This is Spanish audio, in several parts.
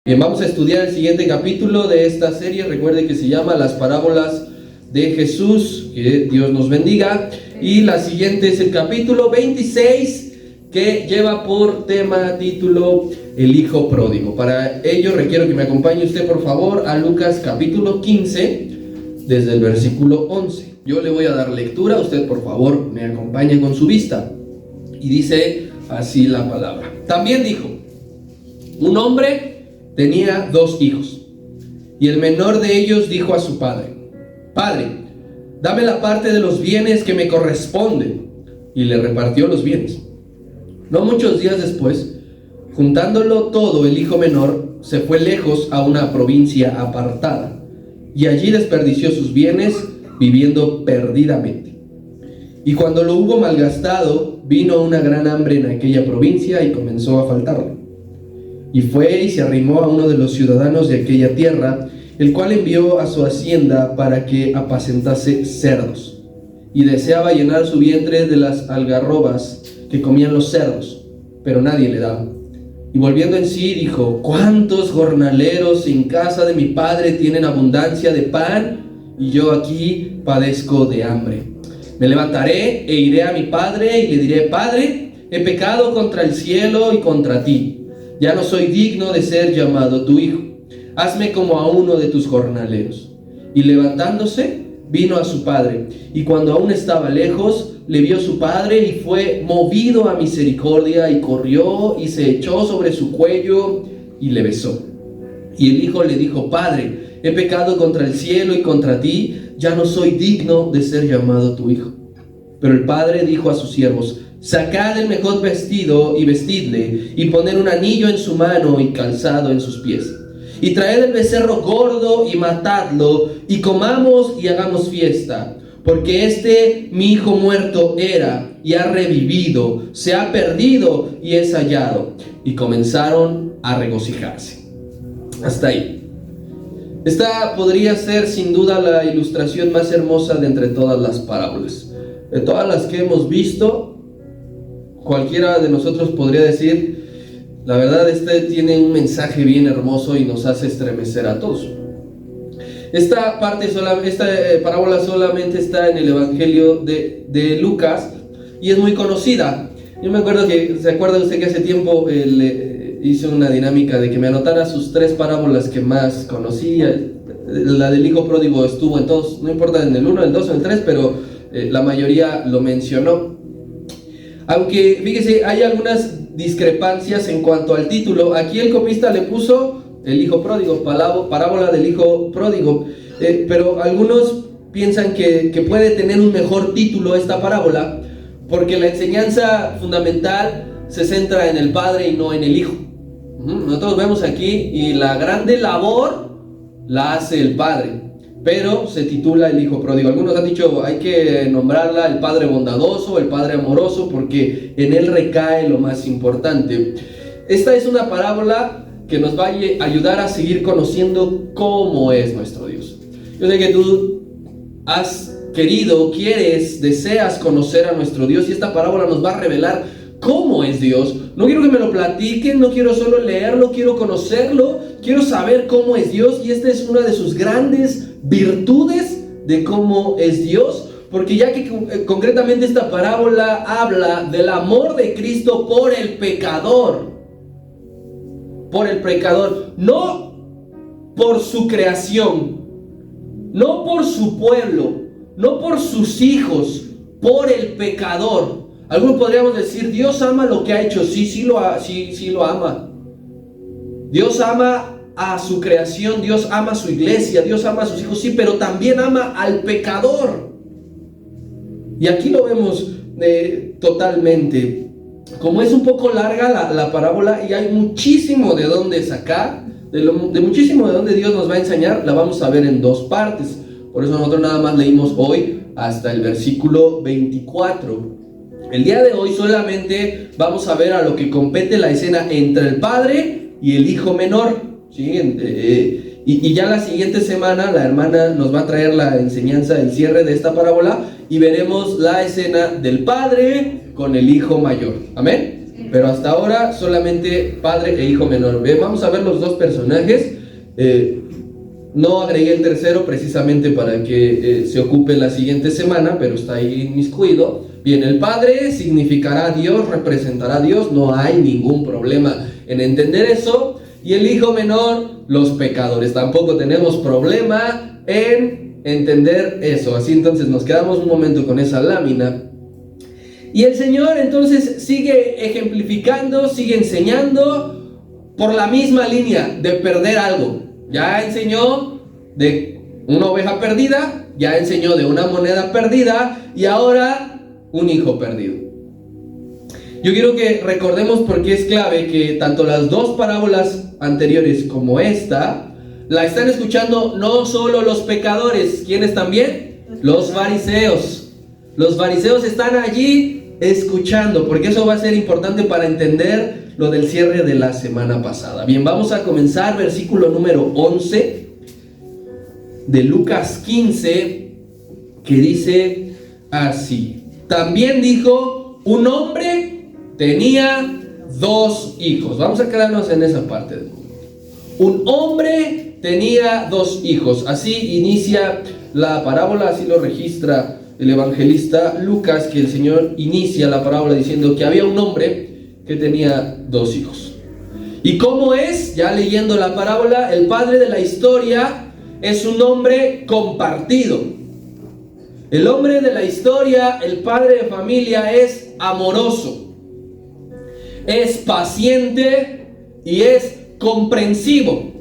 Bien, vamos a estudiar el siguiente capítulo de esta serie. Recuerde que se llama Las Parábolas de Jesús. Que Dios nos bendiga. Y la siguiente es el capítulo 26, que lleva por título El Hijo Pródigo. Para ello requiero que me acompañe usted, por favor, a Lucas capítulo 15, desde el versículo 11. Yo le voy a dar lectura, usted por favor me acompañe con su vista. Y dice así la palabra. También dijo: un hombre tenía 2 hijos, y el menor de ellos dijo a su padre: Padre, dame la parte de los bienes que me corresponde. Y le repartió los bienes. No muchos días después, juntándolo todo, el hijo menor se fue lejos a una provincia apartada, y allí desperdició sus bienes viviendo perdidamente. Y cuando lo hubo malgastado, vino una gran hambre en aquella provincia y comenzó a faltarle. Y fue y se arrimó a uno de los ciudadanos de aquella tierra, el cual envió a su hacienda para que apacentase cerdos, y deseaba llenar su vientre de las algarrobas que comían los cerdos, pero nadie le daba. Y volviendo en sí dijo: ¿cuántos jornaleros en casa de mi padre tienen abundancia de pan, y yo aquí padezco de hambre? Me levantaré e iré a mi padre y le diré: Padre, he pecado contra el cielo y contra ti. Ya no soy digno de ser llamado tu hijo. Hazme como a uno de tus jornaleros. Y levantándose, vino a su padre. Y cuando aún estaba lejos, le vio su padre y fue movido a misericordia, y corrió y se echó sobre su cuello y le besó. Y el hijo le dijo: Padre, he pecado contra el cielo y contra ti. Ya no soy digno de ser llamado tu hijo. Pero el padre dijo a sus siervos: sacad el mejor vestido y vestidle, y poned un anillo en su mano y calzado en sus pies. Y traed el becerro gordo y matadlo, y comamos y hagamos fiesta. Porque este mi hijo muerto era y ha revivido, se ha perdido y es hallado. Y comenzaron a regocijarse. Hasta ahí. Esta podría ser sin duda la ilustración más hermosa de entre todas las parábolas. De todas las que hemos visto, cualquiera de nosotros podría decir: la verdad, este tiene un mensaje bien hermoso y nos hace estremecer a todos. Esta parábola solamente está en el Evangelio de Lucas y es muy conocida. Yo me acuerdo que, ¿se acuerda usted que hace tiempo hice una dinámica de que me anotara sus 3 parábolas que más conocía? La del hijo pródigo estuvo en todos, no importa en el 1, el 2 o el 3, pero la mayoría lo mencionó. Aunque, fíjese, hay algunas discrepancias en cuanto al título. Aquí el copista le puso el hijo pródigo, parábola del hijo pródigo, pero algunos piensan que puede tener un mejor título esta parábola, porque la enseñanza fundamental se centra en el padre y no en el hijo. Nosotros vemos aquí, y la grande labor la hace el padre, pero se titula el hijo pródigo. Algunos han dicho: hay que nombrarla el padre bondadoso, el padre amoroso, porque en él recae lo más importante. Esta es una parábola que nos va a ayudar a seguir conociendo cómo es nuestro Dios. Yo sé que tú deseas conocer a nuestro Dios, y esta parábola nos va a revelar cómo es Dios. No quiero que me lo platiquen, no quiero solo leerlo, quiero conocerlo, quiero saber cómo es Dios. Y esta es una de sus grandes virtudes de cómo es Dios, porque ya que concretamente esta parábola habla del amor de Cristo por el pecador, no por su creación, no por su pueblo, no por sus hijos, por el pecador. Algunos podríamos decir: Dios ama lo que ha hecho. Sí lo ama. Dios ama a su creación, Dios ama a su iglesia, Dios ama a sus hijos, sí, pero también ama al pecador. Y aquí lo vemos totalmente. Como es un poco larga la parábola y hay muchísimo de dónde sacar, muchísimo de dónde Dios nos va a enseñar, la vamos a ver en 2 partes. Por eso nosotros nada más leímos hoy hasta el versículo 24. El día de hoy solamente vamos a ver a lo que compete la escena entre el padre y el hijo menor, ¿sí? Y ya la siguiente semana la hermana nos va a traer la enseñanza, el cierre de esta parábola, y veremos la escena del padre con el hijo mayor. ¿Amén? pero hasta ahora solamente padre e hijo menor. Bien, vamos a ver los dos personajes. No agregué el tercero precisamente para que se ocupe la siguiente semana, pero está ahí inmiscuido. Bien, el padre significará Dios, representará a Dios, no hay ningún problema en entender eso. Y el hijo menor, los pecadores. Tampoco tenemos problema en entender eso. Así entonces nos quedamos un momento con esa lámina. Y el Señor entonces sigue ejemplificando, sigue enseñando por la misma línea de perder algo. Ya enseñó de una oveja perdida, ya enseñó de una moneda perdida y ahora un hijo perdido. Yo quiero que recordemos, porque es clave, que tanto las dos parábolas anteriores como esta la están escuchando no solo los pecadores. ¿Quiénes también? Los fariseos. Los fariseos están allí escuchando, porque eso va a ser importante para entender lo del cierre de la semana pasada. Bien, vamos a comenzar versículo número 11 de Lucas 15, que dice así: también dijo, un hombre tenía 2 hijos. Vamos a quedarnos en esa parte. Un hombre tenía 2 hijos. Así inicia la parábola, así lo registra el evangelista Lucas, que el Señor inicia la parábola diciendo que había un hombre que tenía 2 hijos. ¿Y cómo es? Ya leyendo la parábola, el padre de la historia es un hombre compartido. El hombre de la historia, el padre de familia, es amoroso, es paciente y es comprensivo.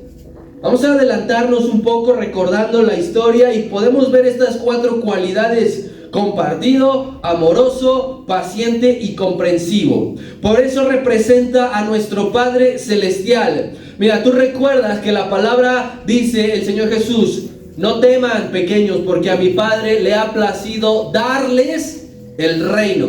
Vamos a adelantarnos un poco recordando la historia y podemos ver estas 4 cualidades: compartido, amoroso, paciente y comprensivo. Por eso representa a nuestro Padre Celestial. Mira, tú recuerdas que la palabra dice el Señor Jesús: no teman, pequeños, porque a mi Padre le ha placido darles el reino.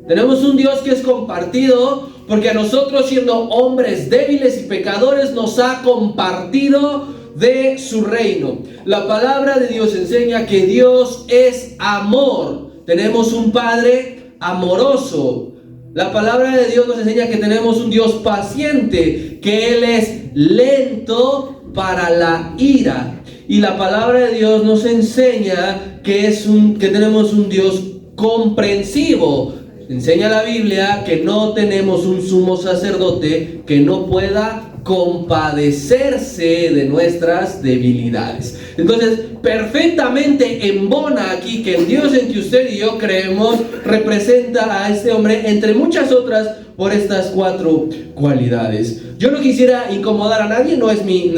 Tenemos un Dios que es compartido, porque a nosotros, siendo hombres débiles y pecadores, nos ha compartido de su reino. La palabra de Dios enseña que Dios es amor. Tenemos un Padre amoroso. La palabra de Dios nos enseña que tenemos un Dios paciente, que Él es lento para la ira. Y la palabra de Dios nos enseña que tenemos un Dios comprensivo. Enseña la Biblia que no tenemos un sumo sacerdote que no pueda compadecerse de nuestras debilidades. Entonces, perfectamente embona aquí que el Dios en que usted y yo creemos representa a este hombre, entre muchas otras, por estas 4 cualidades. Yo no quisiera incomodar a nadie, no es mi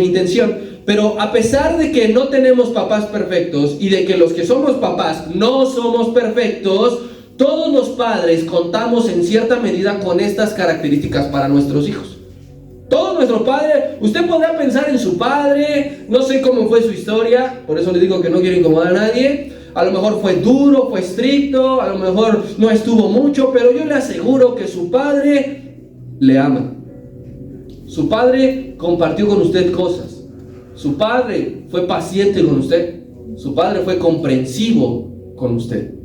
intención, pero a pesar de que no tenemos papás perfectos y de que los que somos papás no somos perfectos, todos los padres contamos en cierta medida con estas características para nuestros hijos. Todo nuestro padre, usted podrá pensar en su padre, no sé cómo fue su historia, por eso le digo que no quiero incomodar a nadie. A lo mejor fue duro, fue estricto, a lo mejor no estuvo mucho, pero yo le aseguro que su padre le ama. Su padre compartió con usted cosas. Su padre fue paciente con usted. Su padre fue comprensivo con usted.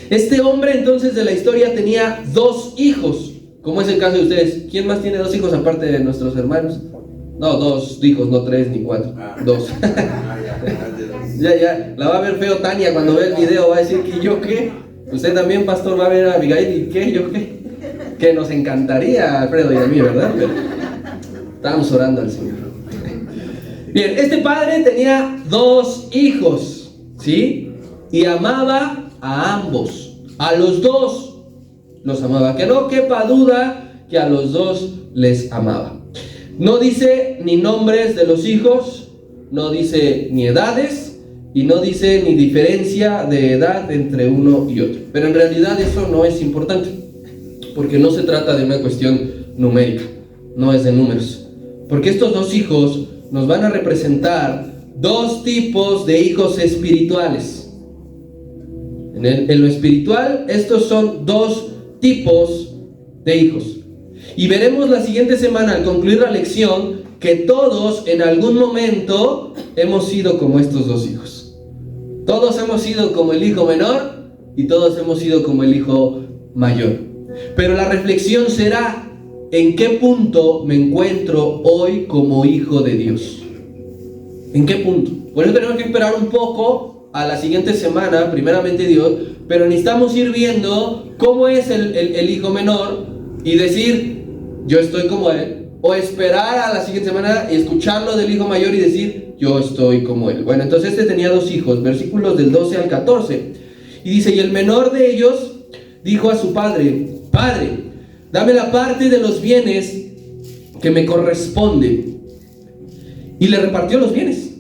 Este hombre entonces de la historia tenía 2 hijos, como es el caso de ustedes. ¿Quién más tiene 2 hijos aparte de nuestros hermanos? No, 2 hijos, no 3 ni 4, 2. Ya, la va a ver feo Tania cuando ve el video, va a decir que yo qué. Usted también, pastor, va a ver a Abigail y qué, yo qué. Que nos encantaría a Alfredo y a mí, ¿verdad? Pero estamos orando al Señor. Bien, este padre tenía 2 hijos, ¿sí? Y amaba a ambos, a los 2 los amaba. Que no quepa duda que a los 2 les amaba. No dice ni nombres de los hijos, no dice ni edades y no dice ni diferencia de edad entre uno y otro. Pero en realidad eso no es importante, porque no se trata de una cuestión numérica, no es de números. Porque estos 2 hijos nos van a representar 2 tipos de hijos espirituales. En lo espiritual, estos son 2 tipos de hijos. Y veremos la siguiente semana, al concluir la lección, que todos en algún momento hemos sido como estos 2 hijos. Todos hemos sido como el hijo menor y todos hemos sido como el hijo mayor. Pero la reflexión será: ¿en qué punto me encuentro hoy como hijo de Dios? ¿En qué punto? Por eso tenemos que esperar un poco a la siguiente semana, primeramente Dios, pero necesitamos ir viendo cómo es el hijo menor y decir, yo estoy como él, o esperar a la siguiente semana y escucharlo del hijo mayor y decir, yo estoy como él. Bueno, entonces este tenía 2 hijos, versículos del 12 al 14, y dice, y el menor de ellos dijo a su padre, Padre, dame la parte de los bienes que me corresponde. Y le repartió los bienes.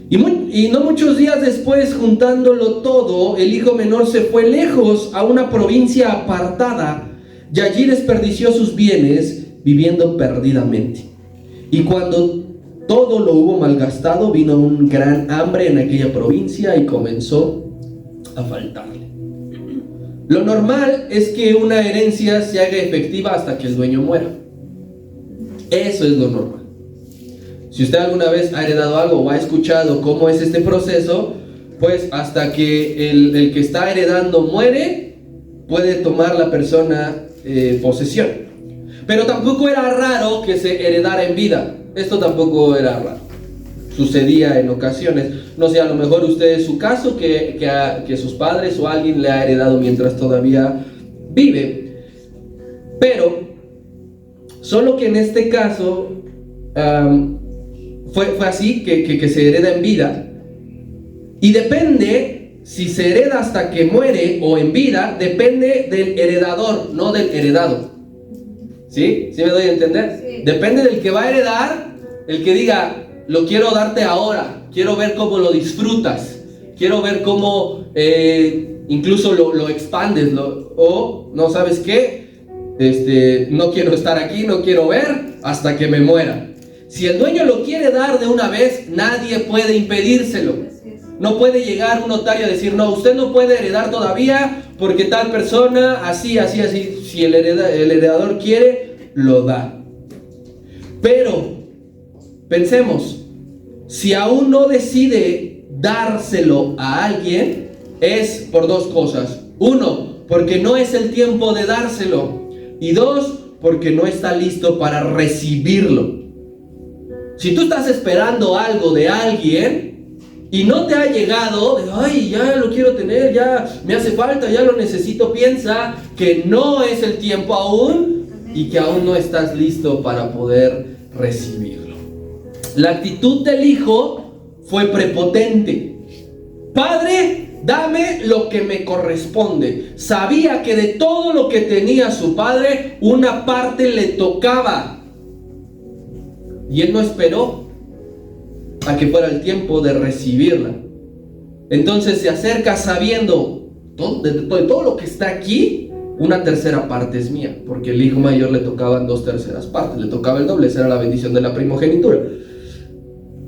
Y no muchos días después, juntándolo todo, el hijo menor se fue lejos a una provincia apartada y allí desperdició sus bienes viviendo perdidamente. Y cuando todo lo hubo malgastado, vino un gran hambre en aquella provincia y comenzó a faltarle. Lo normal es que una herencia se haga efectiva hasta que el dueño muera. Eso es lo normal. Si usted alguna vez ha heredado algo o ha escuchado cómo es este proceso, pues hasta que el que está heredando muere, puede tomar la persona posesión. Pero tampoco era raro que se heredara en vida. Esto tampoco era raro. Sucedía en ocasiones. No sé, a lo mejor usted es su caso, que sus padres o alguien le ha heredado mientras todavía vive. Pero, solo que en este caso fue así, que se hereda en vida. Y depende, si se hereda hasta que muere o en vida, depende del heredador, no del heredado. ¿Sí? ¿Sí me doy a entender? Sí. Depende del que va a heredar, el que diga, lo quiero darte ahora, quiero ver cómo lo disfrutas, quiero ver cómo incluso lo expandes, o no sabes qué, no quiero estar aquí, no quiero ver hasta que me muera. Si el dueño lo quiere dar de una vez, nadie puede impedírselo. No puede llegar un notario a decir, no, usted no puede heredar todavía porque tal persona, así. Si el heredador quiere, lo da. Pero, pensemos, si aún no decide dárselo a alguien, es por 2 cosas. 1, porque no es el tiempo de dárselo. Y 2, porque no está listo para recibirlo. Si tú estás esperando algo de alguien y no te ha llegado, ay, ya lo quiero tener, ya me hace falta, ya lo necesito, piensa que no es el tiempo aún y que aún no estás listo para poder recibirlo. La actitud del hijo fue prepotente. Padre, dame lo que me corresponde. Sabía que de todo lo que tenía su padre, una parte le tocaba. Y él no esperó a que fuera el tiempo de recibirla. Entonces se acerca sabiendo de todo lo que está aquí, una tercera parte es mía, porque el hijo mayor le tocaban 2/3 partes, le tocaba el doble, esa era la bendición de la primogenitura.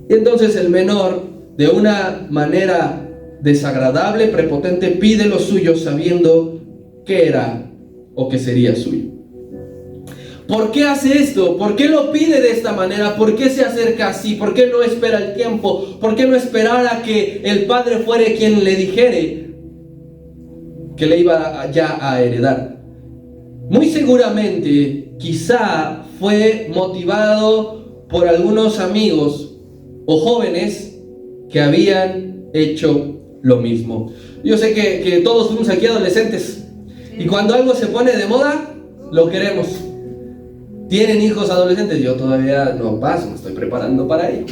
Y entonces el menor, de una manera desagradable, prepotente, pide lo suyo sabiendo que era o que sería suyo. ¿Por qué hace esto? ¿Por qué lo pide de esta manera? ¿Por qué se acerca así? ¿Por qué no espera el tiempo? ¿Por qué no esperar a que el padre fuere quien le dijere que le iba ya a heredar? Muy seguramente, quizá fue motivado por algunos amigos o jóvenes que habían hecho lo mismo. Yo sé que todos fuimos aquí adolescentes y cuando algo se pone de moda, lo queremos. ¿Tienen hijos adolescentes? Yo todavía no paso, me estoy preparando para ello.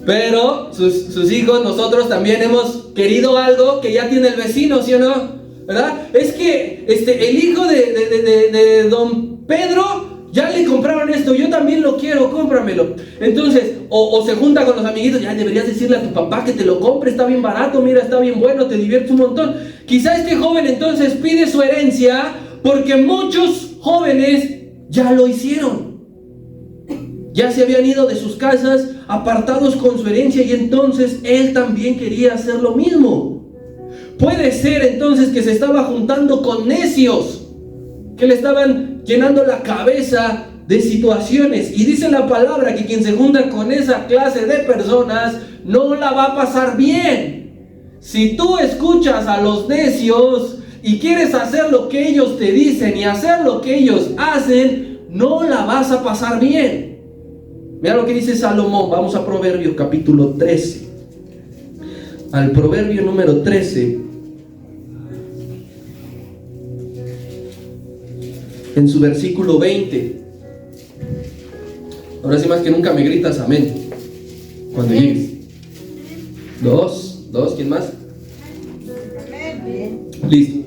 Pero sus hijos, nosotros también hemos querido algo que ya tiene el vecino, ¿sí o no? ¿Verdad? Es que el hijo de don Pedro ya le compraron esto, yo también lo quiero, cómpramelo. Entonces, o se junta con los amiguitos, ya deberías decirle a tu papá que te lo compre, está bien barato, mira, está bien bueno, te diviertes un montón. Quizá este joven entonces pide su herencia porque muchos jóvenes ya lo hicieron. Ya se habían ido de sus casas apartados con su herencia y entonces él también quería hacer lo mismo. Puede ser entonces que se estaba juntando con necios que le estaban llenando la cabeza de situaciones. Y dice la palabra que quien se junta con esa clase de personas no la va a pasar bien. Si tú escuchas a los necios, y quieres hacer lo que ellos te dicen y hacer lo que ellos hacen, no la vas a pasar bien. Mira lo que dice Salomón. Vamos a Proverbios capítulo 13. Al Proverbio número 13. En su versículo 20. Ahora sí más que nunca me gritas amén cuando llegues. Dos, ¿quién más? Listo.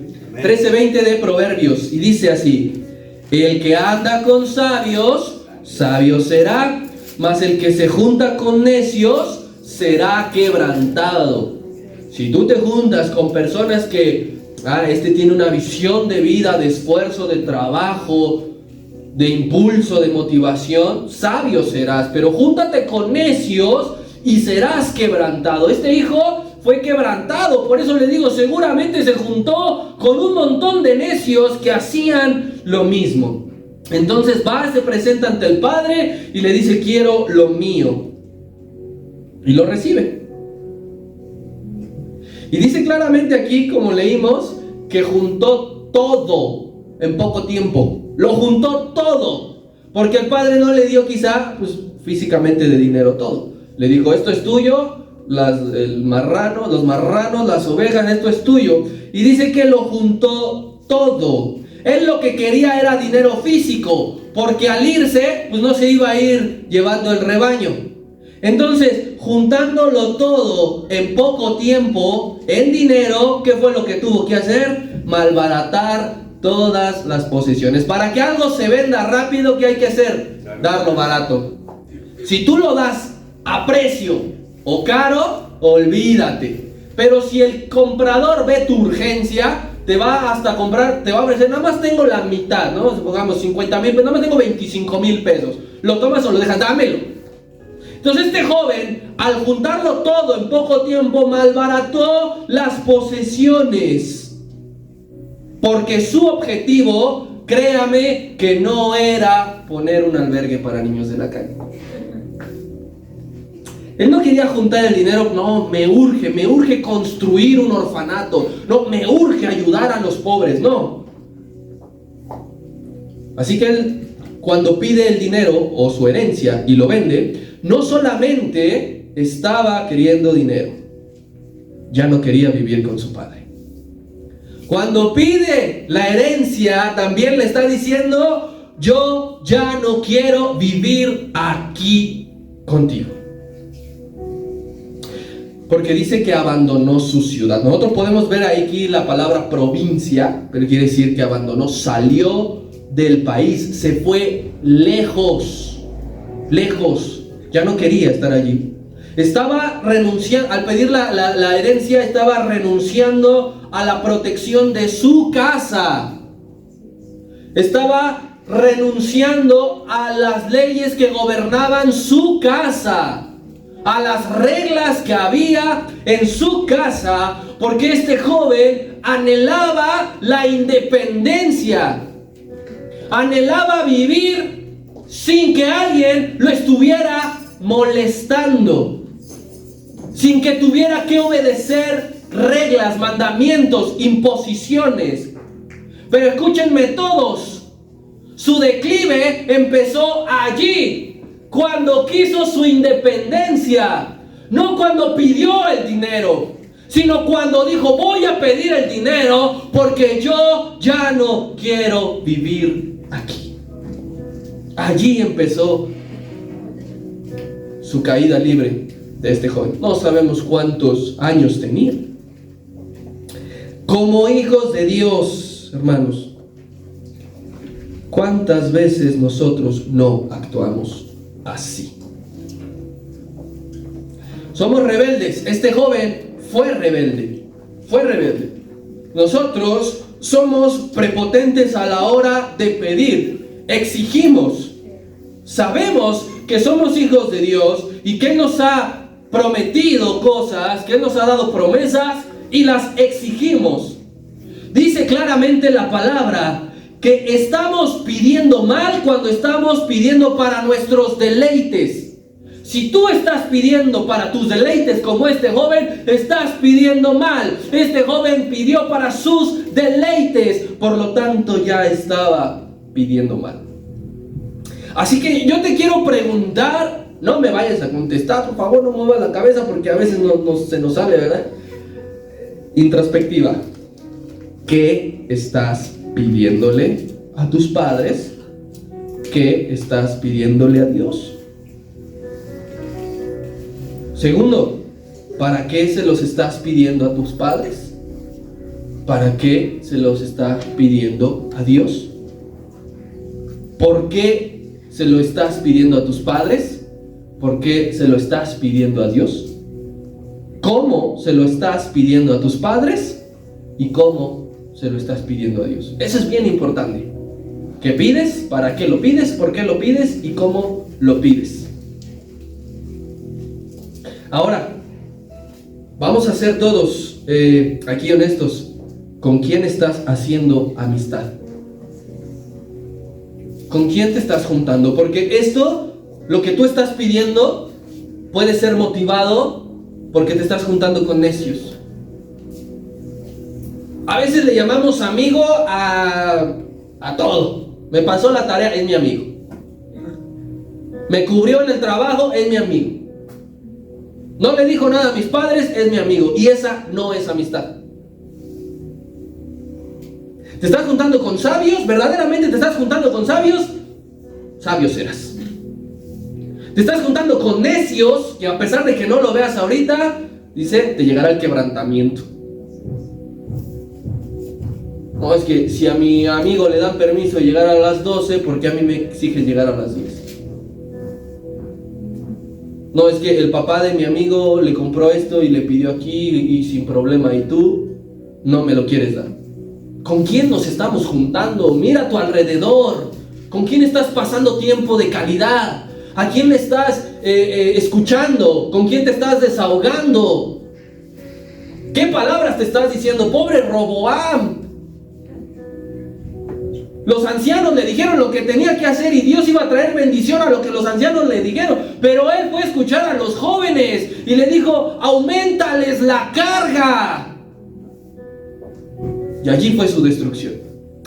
13:20 de Proverbios. Y dice así: el que anda con sabios, sabio será, mas el que se junta con necios será quebrantado. Si tú te juntas con personas que este tiene una visión de vida, de esfuerzo, de trabajo, de impulso, de motivación, sabio serás. Pero júntate con necios y serás quebrantado. Este hijo fue quebrantado, por eso le digo, seguramente se juntó con un montón de necios que hacían lo mismo. Entonces va, se presenta ante el padre y le dice: quiero lo mío. Y lo recibe. Y dice claramente aquí, como leímos, que juntó todo en poco tiempo. Lo juntó todo. Porque el padre no le dio quizá, físicamente de dinero todo. Le dijo: esto es tuyo, los marranos, las ovejas, esto es tuyo. Y dice que lo juntó todo. Él lo que quería era dinero físico, porque al irse, no se iba a ir llevando el rebaño. Entonces, juntándolo todo en poco tiempo, en dinero, ¿qué fue lo que tuvo que hacer? Malbaratar todas las posesiones. Para que algo se venda rápido, ¿qué hay que hacer? Darlo barato. Si tú lo das a precio o caro, olvídate. Pero si el comprador ve tu urgencia, te va hasta comprar, te va a ofrecer: nada más tengo la mitad, ¿no? Supongamos 50,000, pero nada más tengo 25,000 pesos. ¿Lo tomas o lo dejas? Dámelo. Entonces este joven, al juntarlo todo en poco tiempo, malbarató las posesiones. Porque su objetivo, créame, que no era poner un albergue para niños de la calle. Él no quería juntar el dinero. No, me urge construir un orfanato. No, me urge ayudar a los pobres. No. Así que él, cuando pide el dinero o su herencia y lo vende, no solamente estaba queriendo dinero, ya no quería vivir con su padre. Cuando pide la herencia, también le está diciendo: yo ya no quiero vivir aquí contigo. Porque dice que abandonó su ciudad. Nosotros podemos ver aquí la palabra provincia, pero quiere decir que abandonó, salió del país, se fue lejos, ya no quería estar allí. Estaba renunciando, al pedir la herencia, estaba renunciando a la protección de su casa. Estaba renunciando a las leyes que gobernaban su casa, a las reglas que había en su casa, porque este joven anhelaba la independencia, anhelaba vivir sin que alguien lo estuviera molestando, sin que tuviera que obedecer reglas, mandamientos, imposiciones. Pero escúchenme todos, su declive empezó allí, cuando quiso su independencia, no cuando pidió el dinero, sino cuando dijo: voy a pedir el dinero porque yo ya no quiero vivir aquí. Allí empezó su caída libre de este joven. No sabemos cuántos años tenía. Como hijos de Dios, hermanos, ¿cuántas veces nosotros no actuamos así? Somos rebeldes. Este joven fue rebelde. Nosotros somos prepotentes a la hora de pedir. Exigimos. Sabemos que somos hijos de Dios y que Él nos ha prometido cosas, que Él nos ha dado promesas y las exigimos. Dice claramente la palabra que estamos pidiendo mal cuando estamos pidiendo para nuestros deleites. Si tú estás pidiendo para tus deleites como este joven, estás pidiendo mal. Este joven pidió para sus deleites, por lo tanto ya estaba pidiendo mal. Así que yo te quiero preguntar, no me vayas a contestar, por favor, no muevas la cabeza porque a veces se nos sale, ¿verdad? Introspectiva. ¿Qué estás pidiéndole a tus padres? ¿Qué estás pidiéndole a Dios? Segundo, ¿para qué se los estás pidiendo a tus padres? ¿Para qué se los estás pidiendo a Dios? ¿Por qué se lo estás pidiendo a tus padres? ¿Por qué se lo estás pidiendo a Dios? ¿Cómo se lo estás pidiendo a tus padres? ¿Y cómo se lo estás pidiendo a Dios? Eso es bien importante. ¿Qué pides? ¿Para qué lo pides? ¿Por qué lo pides? ¿Y cómo lo pides? Ahora, vamos a ser todos aquí honestos. ¿Con quién estás haciendo amistad? ¿Con quién te estás juntando? Porque esto, lo que tú estás pidiendo, puede ser motivado porque te estás juntando con necios. A veces le llamamos amigo a todo. Me pasó la tarea, es mi amigo. Me cubrió en el trabajo, es mi amigo. No le dijo nada a mis padres, es mi amigo. Y esa no es amistad. ¿Te estás juntando con sabios? ¿Verdaderamente te estás juntando con sabios? Sabios serás. Te estás juntando con necios, que a pesar de que no lo veas ahorita, dice, te llegará el quebrantamiento. No, es que si a mi amigo le dan permiso de llegar a las 12, ¿por qué a mí me exigen llegar a las 10? No, es que el papá de mi amigo le compró esto y le pidió aquí y sin problema, y tú no me lo quieres dar. ¿Con quién nos estamos juntando? Mira a tu alrededor. ¿Con quién estás pasando tiempo de calidad? ¿A quién le estás escuchando? ¿Con quién te estás desahogando? ¿Qué palabras te estás diciendo? Pobre Roboam. Los ancianos le dijeron lo que tenía que hacer y Dios iba a traer bendición a lo que los ancianos le dijeron. Pero él fue a escuchar a los jóvenes y le dijo, auméntales la carga. Y allí fue su destrucción.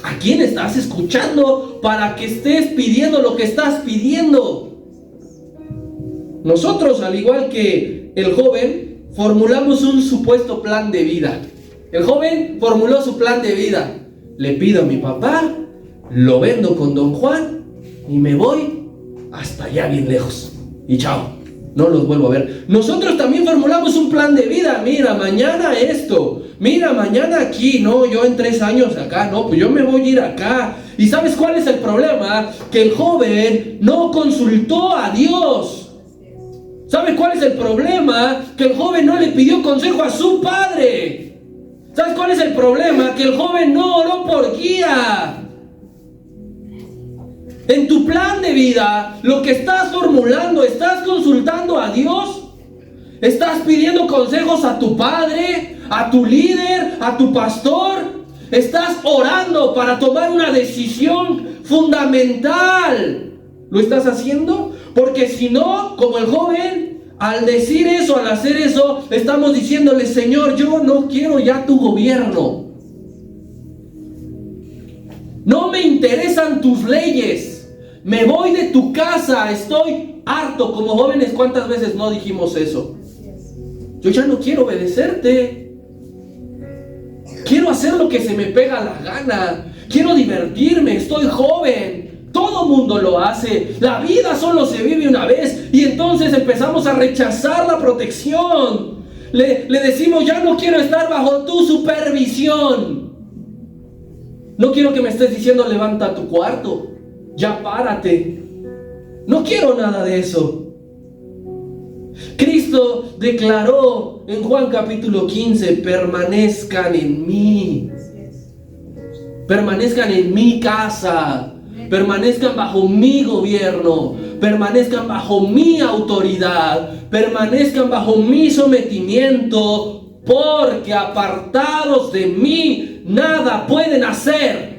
¿A quién estás escuchando para que estés pidiendo lo que estás pidiendo? Nosotros, al igual que el joven, formulamos un supuesto plan de vida. El joven formuló su plan de vida. Le pido a mi papá, lo vendo con don Juan y me voy hasta allá bien lejos. Y chao, no los vuelvo a ver. Nosotros también formulamos un plan de vida. Mira, mañana esto. Mira, mañana aquí. No, yo en 3 años acá. No, pues yo me voy a ir acá. ¿Y sabes cuál es el problema? Que el joven no consultó a Dios. ¿Sabes cuál es el problema? Que el joven no le pidió consejo a su padre. ¿Sabes cuál es el problema? Que el joven no oró por guía. En tu plan de vida, lo que estás formulando, ¿estás consultando a Dios? ¿Estás pidiendo consejos a tu padre, a tu líder, a tu pastor? ¿Estás orando para tomar una decisión fundamental? ¿Lo estás haciendo? Porque si no, como el joven, al decir eso, al hacer eso, estamos diciéndole, Señor, yo no quiero ya tu gobierno. No me interesan tus leyes. Me voy de tu casa, estoy harto. Como jóvenes, ¿cuántas veces no dijimos eso? Yo ya no quiero obedecerte. Quiero hacer lo que se me pega la gana. Quiero divertirme, estoy joven. Todo mundo lo hace. La vida solo se vive una vez. Y entonces empezamos a rechazar la protección. Le decimos, ya no quiero estar bajo tu supervisión. No quiero que me estés diciendo, levanta tu cuarto. Ya párate. No quiero nada de eso. Cristo declaró en Juan capítulo 15, permanezcan en mí. Permanezcan en mi casa. Permanezcan bajo mi gobierno. Permanezcan bajo mi autoridad. Permanezcan bajo mi sometimiento. Porque apartados de mí, nada pueden hacer.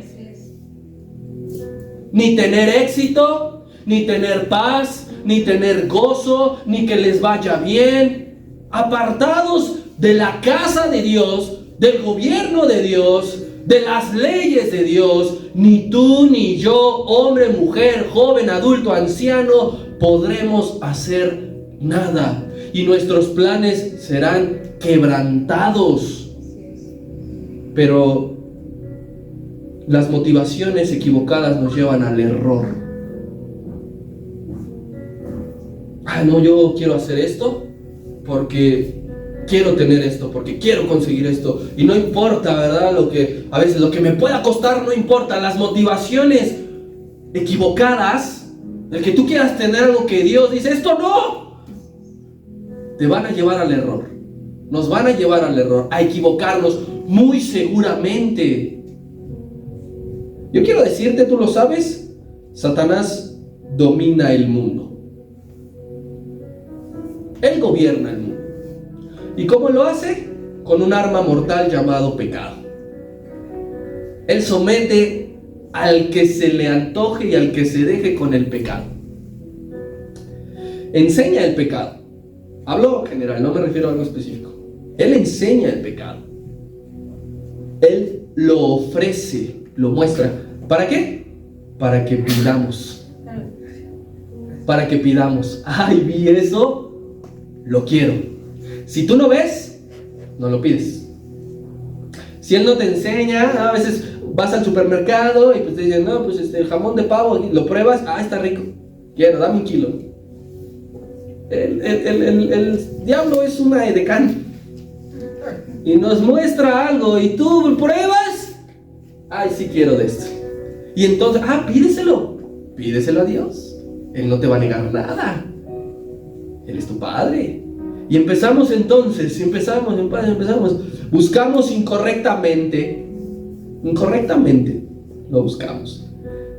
Ni tener éxito, ni tener paz, ni tener gozo, ni que les vaya bien. Apartados de la casa de Dios, del gobierno de Dios, de las leyes de Dios, ni tú ni yo, hombre, mujer, joven, adulto, anciano, podremos hacer nada. Y nuestros planes serán quebrantados. Pero las motivaciones equivocadas nos llevan al error. No, yo quiero hacer esto porque quiero tener esto, porque quiero conseguir esto. Y no importa, ¿verdad? A veces lo que me pueda costar no importa. Las motivaciones equivocadas, el que tú quieras tener algo que Dios dice, esto no, te van a llevar al error. Nos van a llevar al error, a equivocarnos muy seguramente. Yo quiero decirte, tú lo sabes, Satanás domina el mundo. Él gobierna el mundo. ¿Y cómo lo hace? Con un arma mortal llamado pecado. Él somete al que se le antoje y al que se deje con el pecado. Enseña el pecado. Hablo en general, no me refiero a algo específico. Él enseña el pecado. Él lo ofrece, lo muestra. ¿Para qué? Para que pidamos. Para que pidamos. Ay, vi eso, lo quiero. Si tú no ves, no lo pides. Si Él no te enseña, a veces vas al supermercado y pues te dicen, no, pues el jamón de pavo, lo pruebas, está rico, quiero, dame 1 kilo. El diablo es una edecán y nos muestra algo y tú pruebas, sí quiero de esto. Y entonces, pídeselo a Dios. Él no te va a negar nada. Él es tu Padre. Y empezamos, buscamos incorrectamente lo buscamos.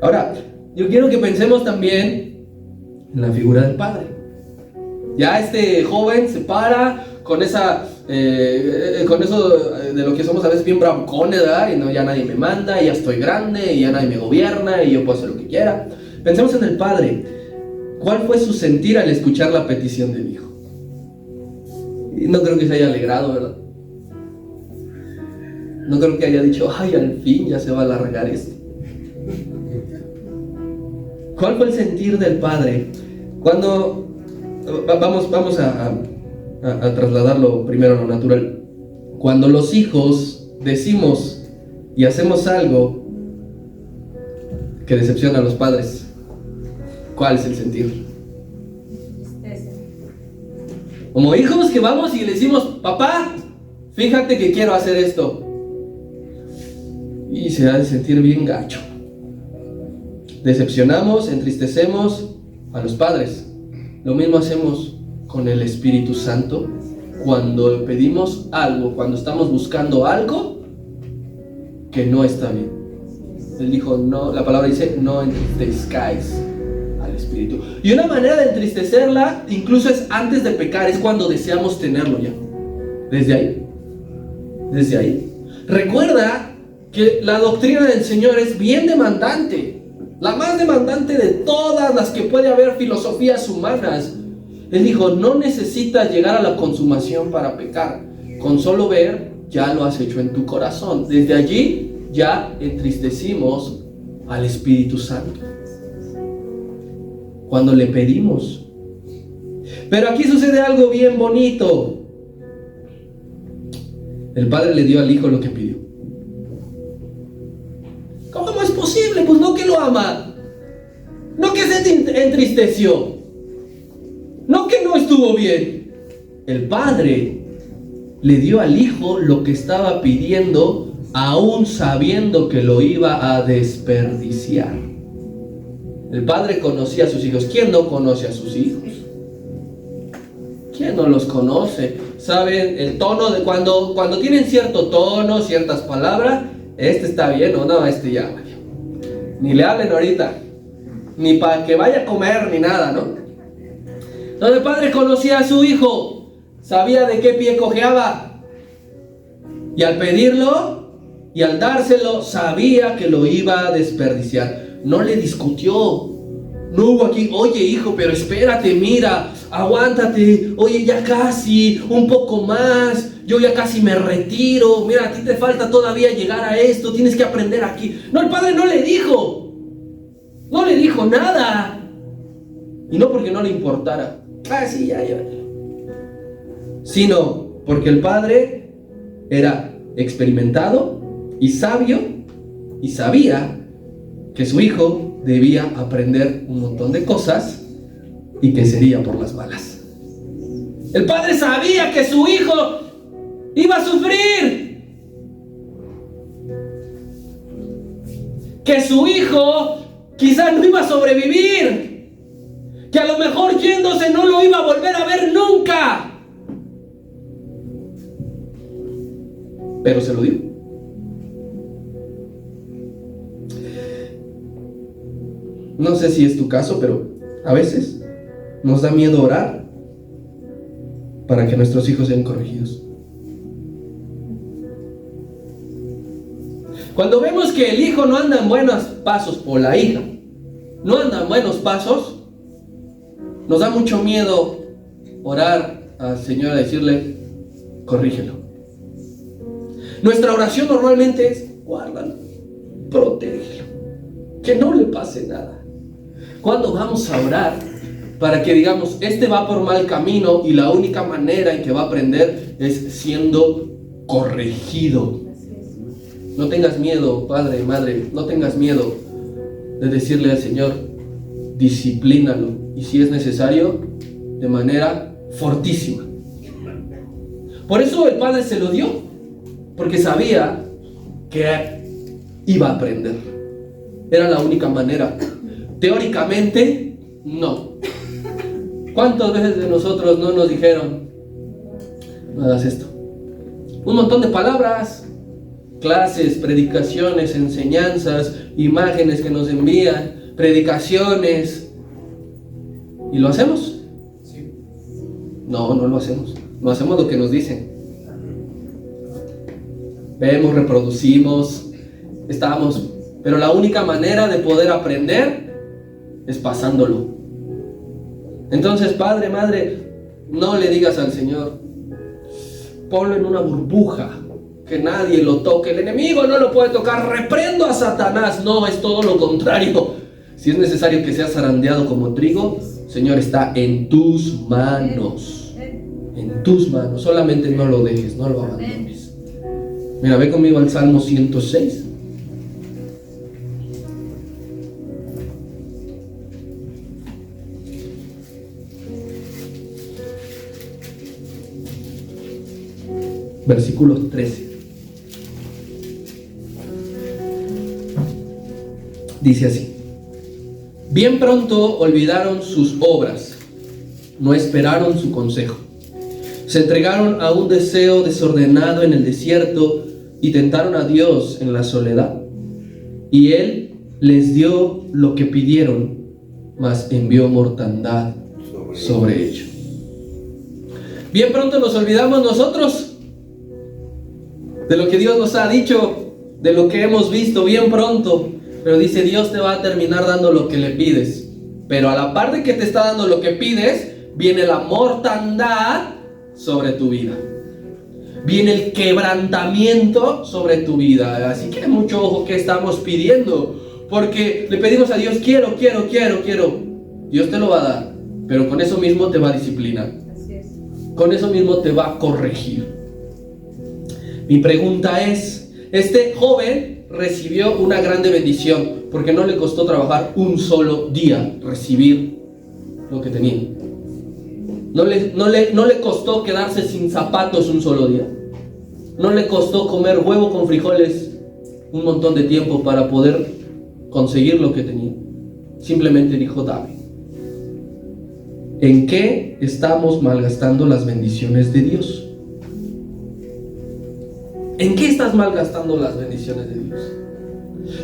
Ahora, yo quiero que pensemos también en la figura del Padre. Ya este joven se para con eso de lo que somos a veces bien bravucones, ¿verdad? Y no, ya nadie me manda, ya estoy grande, y ya nadie me gobierna, y yo puedo hacer lo que quiera. Pensemos en el Padre. ¿Cuál fue su sentir al escuchar la petición del Hijo? Y no creo que se haya alegrado, ¿verdad? No creo que haya dicho, al fin ya se va a alargar esto. ¿Cuál fue el sentir del Padre? Cuando vamos a trasladarlo primero a lo natural. Cuando los hijos decimos y hacemos algo que decepciona a los padres, ¿cuál es el sentir? Como hijos que vamos y le decimos, papá, fíjate que quiero hacer esto. Y se ha de sentir bien gacho. Decepcionamos, entristecemos a los padres. Lo mismo hacemos con el Espíritu Santo cuando pedimos algo, cuando estamos buscando algo que no está bien. Él dijo, no, la palabra dice, no entristezcáis al Espíritu. Y una manera de entristecerla, incluso es antes de pecar, es cuando deseamos tenerlo ya. Desde ahí. Recuerda que la doctrina del Señor es bien demandante, la más demandante de todas las que puede haber filosofías humanas. Él dijo, no necesitas llegar a la consumación para pecar. Con solo ver, ya lo has hecho en tu corazón. Desde allí ya entristecimos al Espíritu Santo cuando le pedimos. Pero aquí sucede algo bien bonito. El Padre le dio al Hijo lo que pidió. ¿Cómo es posible? Pues no que lo ama, no que se entristeció, no que no estuvo bien. El Padre le dio al Hijo lo que estaba pidiendo, aún sabiendo que lo iba a desperdiciar. El Padre conocía a sus hijos. ¿Quién no conoce a sus hijos? ¿Quién no los conoce? ¿Saben el tono de cuando tienen cierto tono, ciertas palabras? Este está bien o no, este ya valió. Ni le hablen ahorita, ni para que vaya a comer, ni nada, ¿no? Entonces el Padre conocía a su Hijo, sabía de qué pie cojeaba, y al pedirlo y al dárselo, sabía que lo iba a desperdiciar. No le discutió, No hubo aquí, oye hijo, pero espérate, mira, aguántate, oye ya casi, un poco más, yo ya casi me retiro, mira, a ti te falta todavía llegar a esto, tienes que aprender aquí. No, el padre no le dijo nada. Y no porque no le importara, sí, ya. Sino porque el padre era experimentado y sabio y sabía que su hijo debía aprender un montón de cosas y que sería por las malas. El padre sabía que su hijo iba a sufrir, que su hijo quizás no iba a sobrevivir, que a lo mejor yéndose no lo iba a volver a ver nunca, pero se lo dio. No sé si es tu caso, pero a veces nos da miedo orar para que nuestros hijos sean corregidos. Cuando vemos que el hijo no anda en buenos pasos, o la hija no anda en buenos pasos, nos da mucho miedo orar al Señor a decirle, corrígelo. Nuestra oración normalmente es, guárdalo, protégelo, que no le pase nada. ¿Cuándo vamos a orar para que digamos, este va por mal camino y la única manera en que va a aprender es siendo corregido? No tengas miedo, padre, madre, no tengas miedo de decirle al Señor, disciplínalo, y si es necesario, de manera fortísima. Por eso el padre se lo dio, porque sabía que iba a aprender. Era la única manera. Teóricamente, no. ¿Cuántas veces de nosotros no nos dijeron, no hagas esto? Un montón de palabras, clases, predicaciones, enseñanzas, imágenes que nos envían, predicaciones. ¿Y lo hacemos? Sí. No lo hacemos. No hacemos lo que nos dicen. Vemos, reproducimos, estamos. Pero la única manera de poder aprender es pasándolo. Entonces, padre, madre, no le digas al Señor, ponlo en una burbuja, que nadie lo toque, el enemigo no lo puede tocar, reprendo a Satanás. No, es todo lo contrario. Si es necesario que sea zarandeado como trigo, Señor, está en tus manos. En tus manos. Solamente no lo dejes, no lo abandones. Mira, ve conmigo al Salmo 106. Versículo 13. Dice así: bien pronto olvidaron sus obras, no esperaron su consejo. Se entregaron a un deseo desordenado en el desierto y tentaron a Dios en la soledad. Y Él les dio lo que pidieron, mas envió mortandad sobre ellos. Bien pronto nos olvidamos nosotros de lo que Dios nos ha dicho, de lo que hemos visto, bien pronto. Pero dice, Dios te va a terminar dando lo que le pides. Pero a la par de que te está dando lo que pides, viene la mortandad sobre tu vida. Viene el quebrantamiento sobre tu vida. Así que mucho ojo que estamos pidiendo. Porque le pedimos a Dios, quiero. Dios te lo va a dar. Pero con eso mismo te va a disciplinar. Con eso mismo te va a corregir. Mi pregunta es, este joven recibió una grande bendición porque no le costó trabajar un solo día recibir lo que tenía. No le costó quedarse sin zapatos un solo día. No le costó comer huevo con frijoles un montón de tiempo para poder conseguir lo que tenía. Simplemente dijo, dame. ¿En qué estamos malgastando las bendiciones de Dios? ¿En qué estás malgastando las bendiciones de Dios?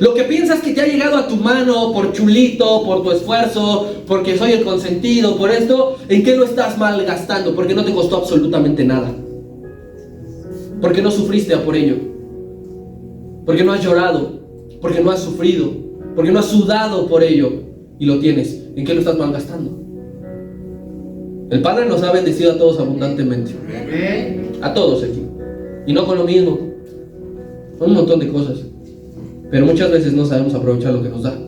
Lo que piensas que te ha llegado a tu mano por chulito, por tu esfuerzo, porque soy el consentido, por esto, ¿en qué lo estás malgastando? Porque no te costó absolutamente nada. Porque no sufriste por ello. Porque no has llorado. Porque no has sufrido. Porque no has sudado por ello. y lo tienes. ¿En qué lo estás malgastando? El Padre nos ha bendecido a todos abundantemente. A todos aquí. Y no con lo mismo. Con un montón de cosas. Pero muchas veces no sabemos aprovechar lo que nos da.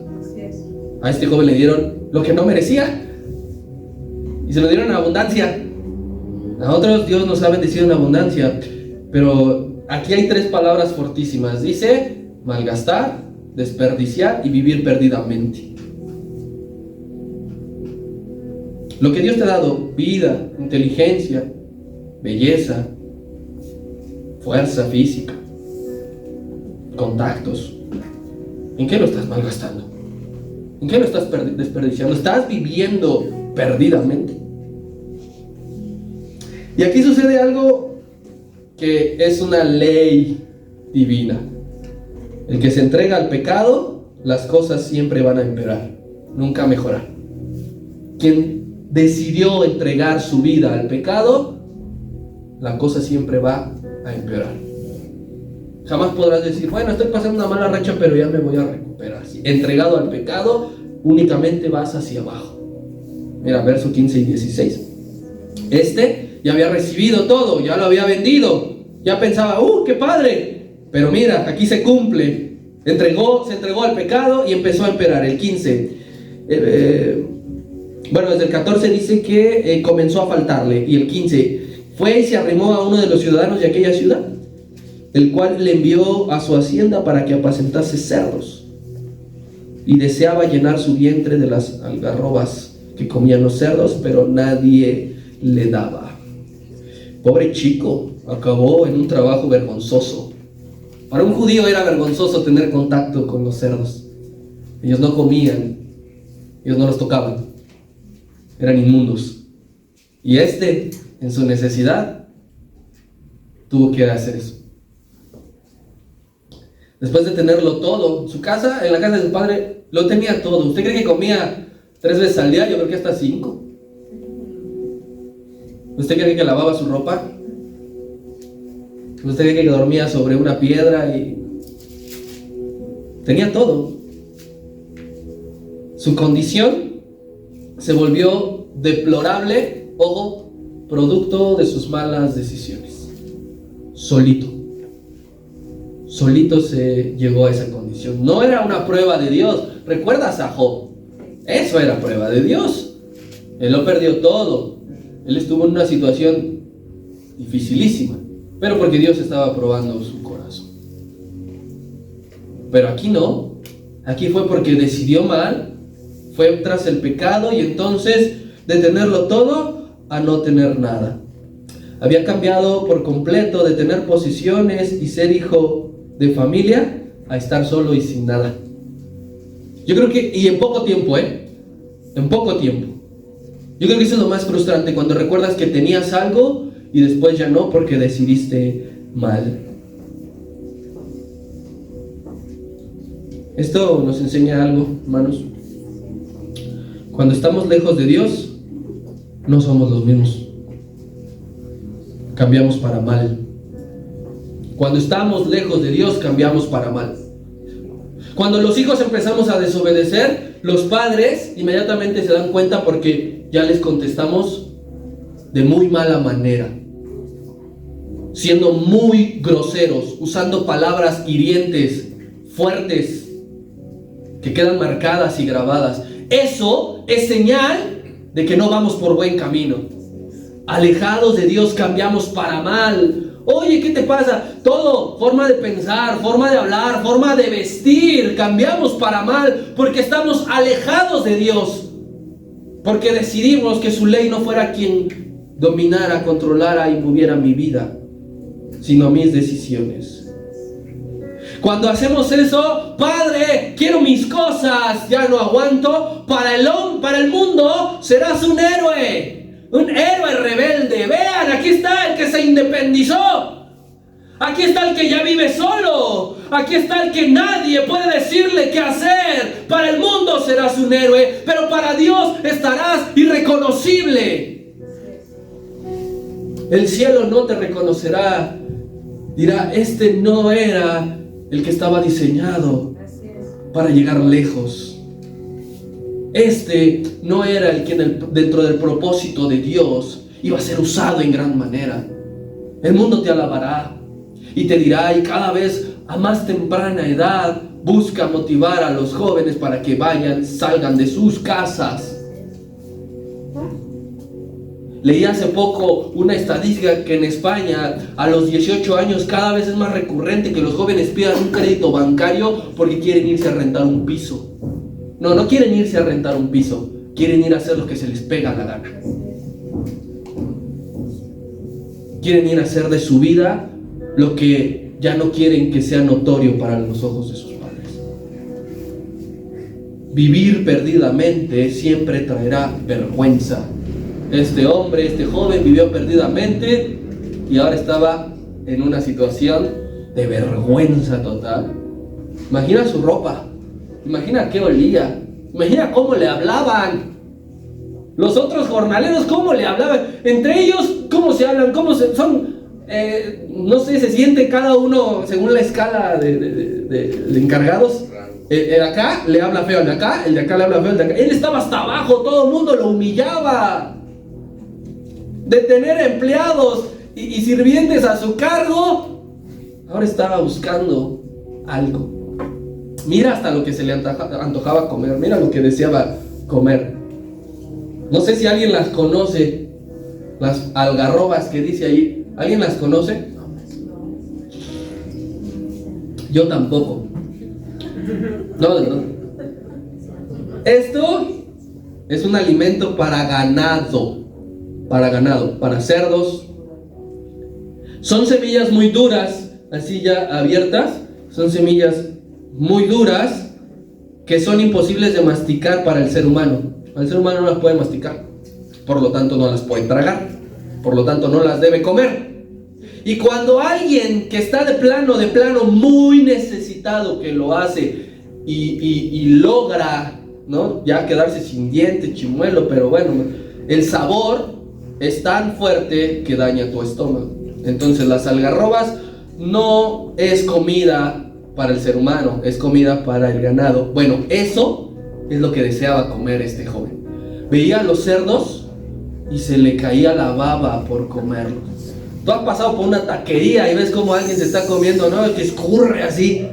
A este joven le dieron lo que no merecía. Y se lo dieron en abundancia. A otros Dios nos ha bendecido en abundancia. Pero aquí hay 3 palabras fortísimas. Dice malgastar, desperdiciar y vivir perdidamente. Lo que Dios te ha dado, vida, inteligencia, belleza, fuerza física, contactos, ¿en qué lo estás malgastando? ¿En qué lo estás desperdiciando? ¿Estás viviendo perdidamente? Y aquí sucede algo que es una ley divina. El que se entrega al pecado, las cosas siempre van a empeorar, nunca mejorar. Quien decidió entregar su vida al pecado, la cosa siempre va a empeorar. Jamás podrás decir, bueno, estoy pasando una mala racha, pero ya me voy a recuperar. Si entregado al pecado, únicamente vas hacia abajo. Mira, verso 15 y 16. Este ya había recibido todo, ya lo había vendido, ya pensaba, qué padre. Pero mira, aquí se cumple. Se entregó al pecado y empezó a empeorar. El 15. Bueno, desde el 14 dice que comenzó a faltarle. Y el 15, fue y se arrimó a uno de los ciudadanos de aquella ciudad, el cual le envió a su hacienda para que apacentase cerdos. Y deseaba llenar su vientre de las algarrobas que comían los cerdos, pero nadie le daba. Pobre chico, acabó en un trabajo vergonzoso. Para un judío era vergonzoso tener contacto con los cerdos. Ellos no comían, ellos no los tocaban. Eran inmundos. Y en su necesidad, tuvo que hacer eso. Después de tenerlo todo, en la casa de su padre, lo tenía todo. ¿Usted cree que comía 3 veces al día? Yo creo que hasta 5. ¿Usted cree que lavaba su ropa? ¿Usted cree que dormía sobre una piedra? Y tenía todo. Su condición se volvió deplorable, producto de sus malas decisiones. Solito se llegó a esa condición. No era una prueba de Dios. ¿Recuerdas a Job? Eso era prueba de Dios. Él lo perdió todo. Él estuvo en una situación dificilísima, pero porque Dios estaba probando su corazón. Pero aquí no. Aquí fue porque decidió mal. Fue tras el pecado y entonces de tenerlo todo a no tener nada. Había cambiado por completo de tener posesiones y ser hijo de familia a estar solo y sin nada. Yo creo que, y en poco tiempo, en poco tiempo. Yo creo que eso es lo más frustrante, cuando recuerdas que tenías algo y después ya no porque decidiste mal. Esto nos enseña algo, hermanos. Cuando estamos lejos de Dios, no somos los mismos. Cambiamos para mal. Cuando estamos lejos de Dios, cambiamos para mal. Cuando los hijos empezamos a desobedecer, los padres inmediatamente se dan cuenta porque ya les contestamos de muy mala manera, siendo muy groseros, usando palabras hirientes, fuertes, que quedan marcadas y grabadas. Eso es señal de que no vamos por buen camino. Alejados de Dios cambiamos para mal. Oye, ¿qué te pasa? Todo, forma de pensar, forma de hablar, forma de vestir, cambiamos para mal porque estamos alejados de Dios. Porque decidimos que su ley no fuera quien dominara, controlara y moviera mi vida, sino mis decisiones. Cuando hacemos eso, Padre, quiero mis cosas, ya no aguanto. Para el mundo serás un héroe rebelde. Vean, aquí está el que se independizó. Aquí está el que ya vive solo. Aquí está el que nadie puede decirle qué hacer. Para el mundo serás un héroe, pero para Dios estarás irreconocible. El cielo no te reconocerá. Dirá, este no era el que estaba diseñado para llegar lejos. no era el que dentro del propósito de Dios iba a ser usado en gran manera. El mundo te alabará y te dirá, y cada vez a más temprana edad busca motivar a los jóvenes para que salgan de sus casas. Leí hace poco una estadística que en España a los 18 años cada vez es más recurrente que los jóvenes pidan un crédito bancario porque quieren irse a rentar un piso. No quieren irse a rentar un piso, quieren ir a hacer lo que se les pega la gana. Quieren ir a hacer de su vida lo que ya no quieren que sea notorio para los ojos de sus padres. Vivir perdidamente siempre traerá vergüenza. Este joven vivió perdidamente y ahora estaba en una situación de vergüenza total. Imagina su ropa, imagina qué olía, imagina cómo le hablaban. Los otros jornaleros, cómo le hablaban. Entre ellos, cómo se hablan, no sé, se siente cada uno según la escala de encargados. El de acá le habla feo el de acá, el de acá le habla feo el de acá. Él estaba hasta abajo, todo el mundo lo humillaba. De tener empleados y sirvientes a su cargo, ahora estaba buscando algo. Mira hasta lo que se le antojaba comer, mira lo que deseaba comer. No sé si alguien las conoce, las algarrobas que dice ahí. ¿Alguien las conoce? Yo tampoco. No. Esto es un alimento para ganado, para cerdos. Son semillas muy duras, así ya abiertas. Son semillas muy duras que son imposibles de masticar para el ser humano. El ser humano no las puede masticar, por lo tanto no las puede tragar, por lo tanto no las debe comer. Y cuando alguien que está de plano muy necesitado, que lo hace y logra, ¿no?, ya quedarse sin diente, chimuelo, pero bueno, el sabor es tan fuerte que daña tu estómago. Entonces las algarrobas no es comida para el ser humano, es comida para el ganado. Bueno, eso es lo que deseaba comer este joven. Veía a los cerdos y se le caía la baba por comerlos. Tú has pasado por una taquería y ves cómo alguien se está comiendo, ¿no? Que escurre así.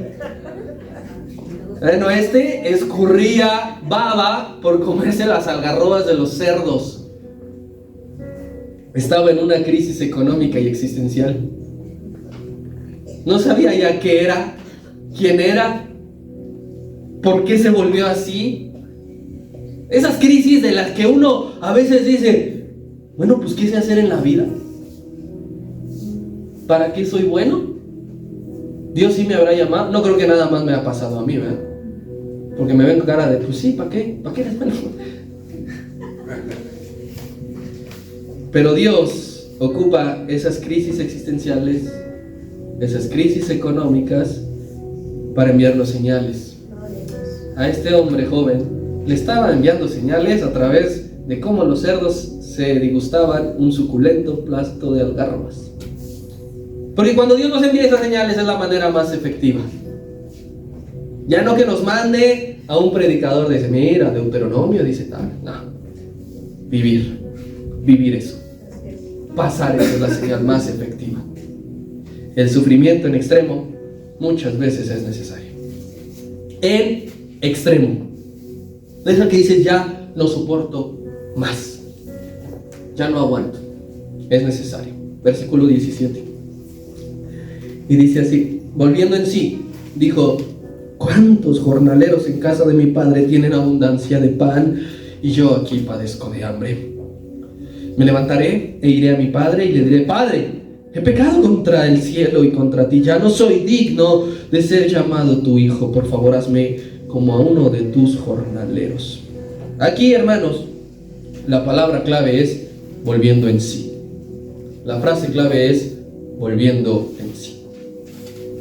Bueno, escurría baba por comerse las algarrobas de los cerdos. Estaba en una crisis económica y existencial. No sabía ya qué era, quién era, por qué se volvió así. Esas crisis de las que uno a veces dice, bueno, pues ¿qué sé hacer en la vida? ¿Para qué soy bueno? ¿Dios sí me habrá llamado? No creo que nada más me ha pasado a mí, ¿verdad? Porque me ven con cara de, pues sí, ¿para qué? ¿Para qué eres bueno? Pero Dios ocupa esas crisis existenciales, esas crisis económicas, para enviarnos señales. A este hombre joven le estaba enviando señales a través de cómo los cerdos se disgustaban un suculento plato de algarrobas. Porque cuando Dios nos envía esas señales es la manera más efectiva. Ya no que nos mande a un predicador de mira, Deuteronomio dice tal, no. Vivir eso. Pasar eso es la señal más efectiva. El sufrimiento en extremo muchas veces es necesario. En extremo. Deja que dices, ya no soporto más. Ya no aguanto. Es necesario. Versículo 17. Y dice así, volviendo en sí, dijo, ¿cuántos jornaleros en casa de mi padre tienen abundancia de pan y yo aquí padezco de hambre? Me levantaré e iré a mi padre y le diré, Padre, he pecado contra el cielo y contra ti, ya no soy digno de ser llamado tu hijo, por favor hazme como a uno de tus jornaleros. Aquí, hermanos, la palabra clave es volviendo en sí. La frase clave es volviendo en sí.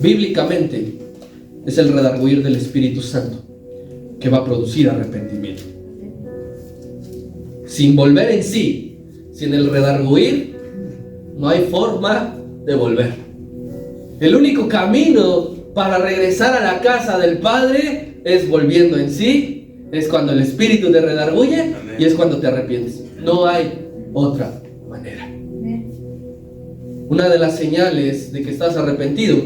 Bíblicamente es el redarguir del Espíritu Santo que va a producir arrepentimiento. Sin volver en sí, sin el redarguir, no hay forma de volver. El único camino para regresar a la casa del Padre es volviendo en sí Es cuando el Espíritu te redarguye. Amén. Y es cuando te arrepientes. No hay otra manera. Una de las señales de que estás arrepentido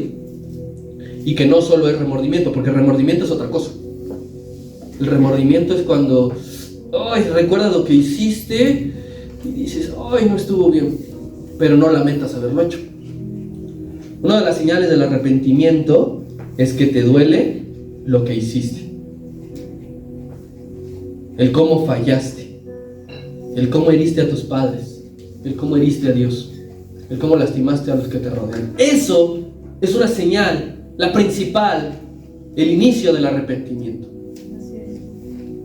y que no solo es remordimiento, porque el remordimiento es otra cosa. El remordimiento es cuando recuerdas lo que hiciste y dices, no estuvo bien, pero no lamentas haberlo hecho. Una de las señales del arrepentimiento es que te duele lo que hiciste, el cómo fallaste, el cómo heriste a tus padres, el cómo heriste a Dios, el cómo lastimaste a los que te rodean. Eso es una señal, la principal, el inicio del arrepentimiento.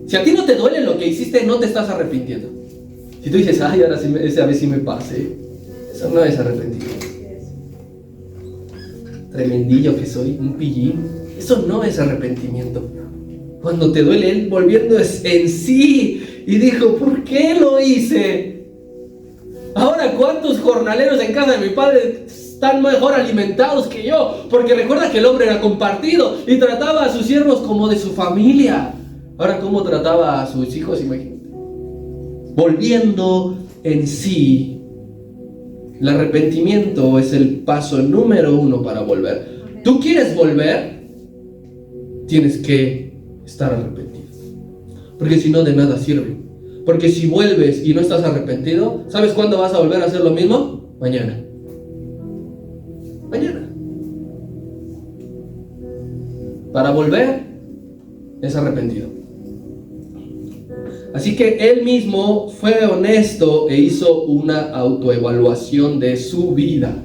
Si a ti no te duele lo que hiciste, no te estás arrepintiendo. Si tú dices, ahora sí, esa vez sí me pasé, eso no es arrepentimiento. Tremendillo que soy, un pillín, eso no es arrepentimiento. Cuando te duele él volviendo en sí y dijo, ¿por qué lo hice? Ahora, ¿cuántos jornaleros en casa de mi padre están mejor alimentados que yo? Porque recuerda que el hombre era compartido y trataba a sus siervos como de su familia. Ahora, ¿cómo trataba a sus hijos? Imagínate. Volviendo en sí. El arrepentimiento es el paso número 1 para volver. ¿Tú quieres volver? Tienes que estar arrepentido. Porque si no, de nada sirve. Porque si vuelves y no estás arrepentido, ¿sabes cuándo vas a volver a hacer lo mismo? Mañana. Mañana. Para volver es arrepentido. Así que él mismo fue honesto e hizo una autoevaluación de su vida.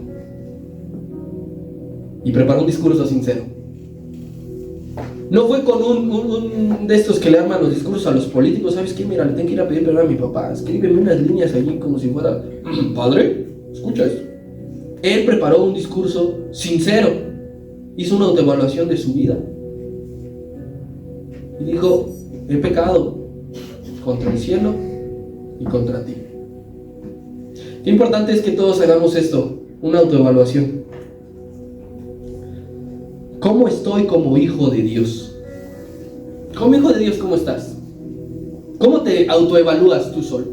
Y preparó un discurso sincero. No fue con un de estos que le arman los discursos a los políticos. ¿Sabes qué? Mira, le tengo que ir a pedir perdón a mi papá. Escríbeme unas líneas allí como si fuera, padre, escucha esto. Él preparó un discurso sincero. Hizo una autoevaluación de su vida. Y dijo, he pecado contra el cielo y contra ti. Qué importante es que todos hagamos esto, una autoevaluación. ¿Cómo estoy como hijo de Dios? Como hijo de Dios, ¿cómo estás? ¿Cómo te autoevalúas tú solo?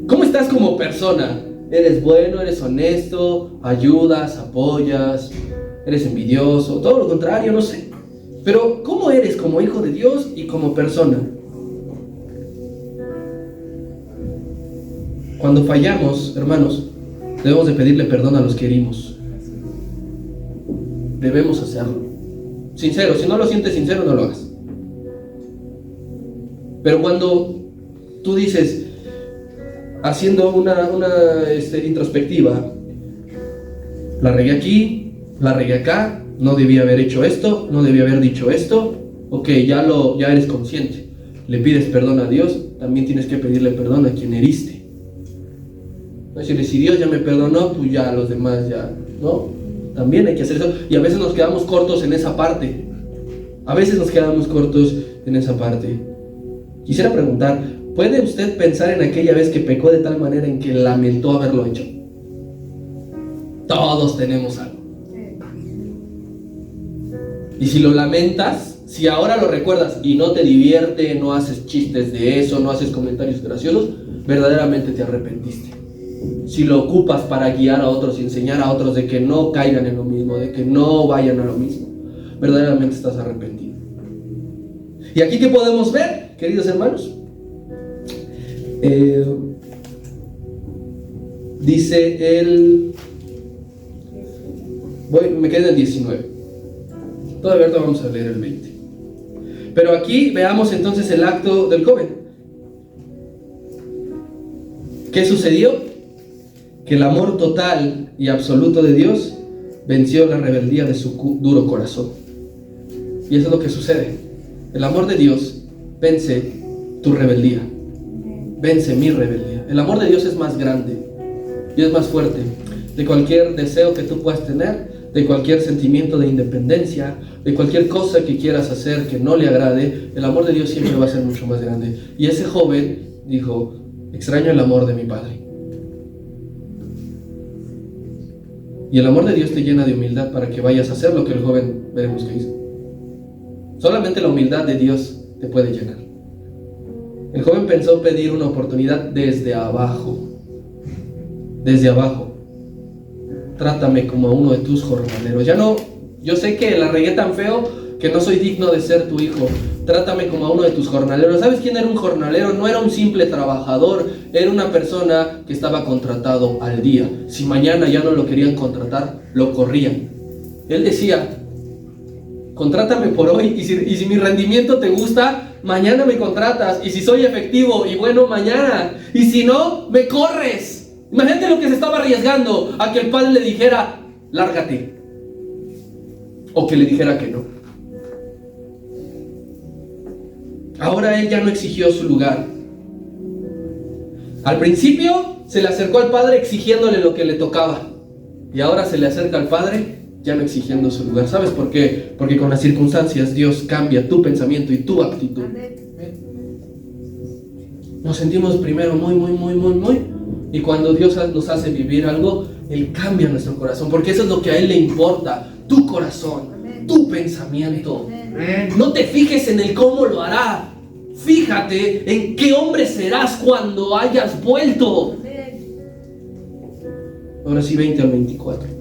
¿Cómo estás como persona? ¿Eres bueno? ¿Eres honesto? ¿Ayudas? ¿Apoyas? ¿Eres envidioso? Todo lo contrario, no sé. Pero ¿cómo eres como hijo de Dios y como persona? Cuando fallamos, hermanos, debemos de pedirle perdón a los que herimos. Debemos hacerlo. Sincero, si no lo sientes sincero, no lo hagas. Pero cuando tú dices, haciendo una introspectiva, la regué aquí, la regué acá, no debía haber hecho esto, no debía haber dicho esto, ok, ya eres consciente. Le pides perdón a Dios, también tienes que pedirle perdón a quien heriste. No decirle, si Dios ya me perdonó, pues ya los demás ya, ¿no? También hay que hacer eso. Y a veces nos quedamos cortos en esa parte. Quisiera preguntar, ¿puede usted pensar en aquella vez que pecó de tal manera en que lamentó haberlo hecho? Todos tenemos algo. Y si lo lamentas, si ahora lo recuerdas y no te divierte, no haces chistes de eso, no haces comentarios graciosos, verdaderamente te arrepentiste. Si lo ocupas para guiar a otros y enseñar a otros de que no caigan en lo mismo, de que no vayan a lo mismo, verdaderamente estás arrepentido. Y aquí, ¿qué podemos ver, queridos hermanos? Dice el... me quedé en el 19. Todavía vamos a leer el 20. Pero aquí veamos entonces el acto del joven. ¿Qué sucedió? Que el amor total y absoluto de Dios venció la rebeldía de su duro corazón. Y eso es lo que sucede. El amor de Dios vence tu rebeldía. Vence mi rebeldía. El amor de Dios es más grande y es más fuerte de cualquier deseo que tú puedas tener, de cualquier sentimiento de independencia, de cualquier cosa que quieras hacer que no le agrade. El amor de Dios siempre va a ser mucho más grande. Y ese joven dijo, extraño el amor de mi padre. Y el amor de Dios te llena de humildad para que vayas a hacer lo que el joven veremos que hizo. Solamente la humildad de Dios te te puede llenar. El joven pensó pedir una oportunidad desde abajo. Desde abajo. Trátame como a uno de tus jornaleros. Ya no, yo sé que la regué tan feo que no soy digno de ser tu hijo. Trátame como a uno de tus jornaleros. ¿Sabes quién era un jornalero? No era un simple trabajador, era una persona que estaba contratado al día. Si mañana ya no lo querían contratar, lo corrían. Él decía, contrátame por hoy, y si mi rendimiento te gusta, mañana me contratas, y si soy efectivo y bueno, mañana, y si no, me corres. Imagínate lo que se estaba arriesgando, a que el padre le dijera, lárgate, o que le dijera que no. Ahora él ya no exigió su lugar. Al principio se le acercó al padre exigiéndole lo que le tocaba, y ahora se le acerca al padre ya no exigiendo su lugar. ¿Sabes por qué? Porque con las circunstancias Dios cambia tu pensamiento y tu actitud. Nos sentimos primero muy, y cuando Dios nos hace vivir algo, Él cambia nuestro corazón, porque eso es lo que a Él le importa, tu corazón, tu pensamiento. No te fijes en el cómo lo hará, fíjate en qué hombre serás cuando hayas vuelto. Ahora sí, 20 al 24.